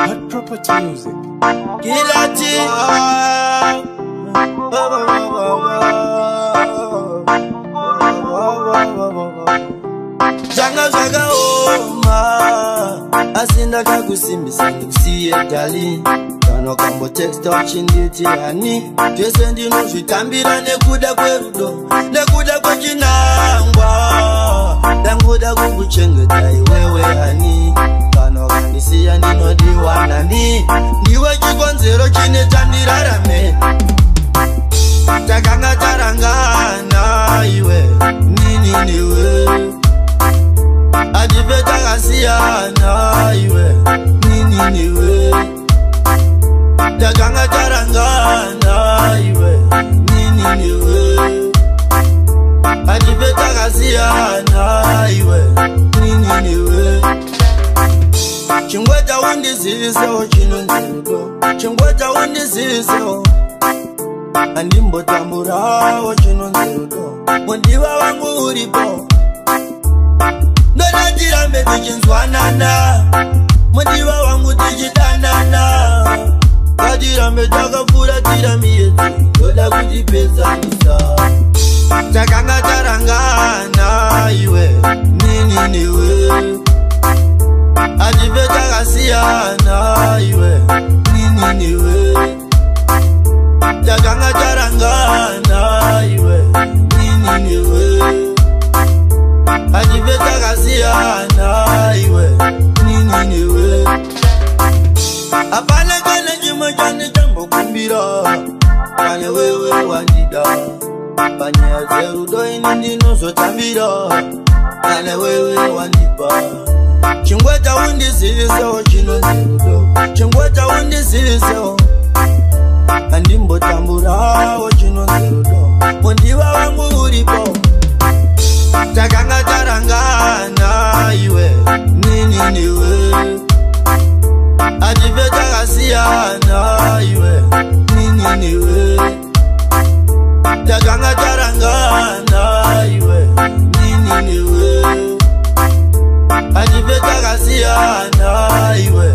Hot property music. Kilati. Zanga oma asinda kakusimbisa ndikusiye dali kano kambo texta chinditi hani twese ndinozvitambira nekuda kwerudo nekuda kwechinangwa ndangoda kukuchengeta iwewe hani kano kandisiya ndinodiwa nani ndiwe chikonzero chine chandirarame takanga tarangana iwe nini niwe adive takasiyana iwe nini niwe takanga tarangana iwe nini niwe adive takasiyana iwe nini niwe chingweta undizivisewo chinonzirudo chingweta undizivisewo andimbotamburawo chinonzirudo mundiva wangu uripo ndonatirambe tichinzwanana mundiva wangu tichidanana ngatirambe takafuratira miyedzi toda kutipedzanisa takanga tarangana iwe nini niwe adive takasiyana iwe nini niwe takanga tarangana iwe nini niwe adive takasiyana iwe nini niwe apana kana chimwe chane chambokumbira pane wewe wandida panyaya dzerudo ini ndinozotambira pane wewe wandipa chingweta undizivisewo chinonzirudo chingweta undizivisewo andimbotamburawo chinonzirudo mundiva wangu uripo takanga tarangana iwe nini niwe adive takasiyana iwe nini niwe takanga tarangana iwe nini niwe adive takasiyana iwe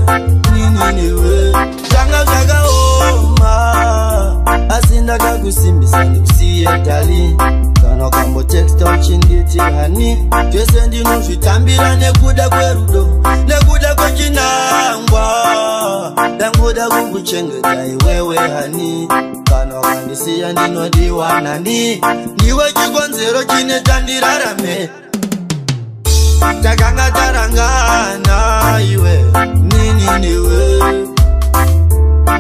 nini niwe zanga zvakaoma asinda kakusimbisa ndikusiye dali kana kambo texta uchinditi hani twese ndinozvitambira nekuda kwerudo nekuda kwechinangwa ndangoda kukuchengeta iwewe hani kana kandisiya ndinodiwa nani ndiwe chikonzero chine chandirarame takanga tarangana iwe nini niwe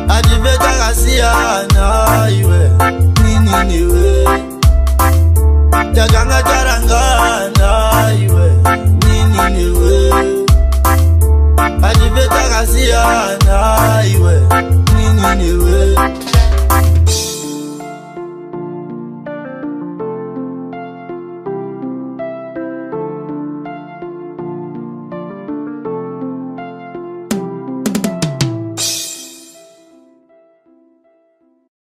adive takasiyana iwe nini niwe takanga tarangana iwe nini niwe adive takasiyana iwe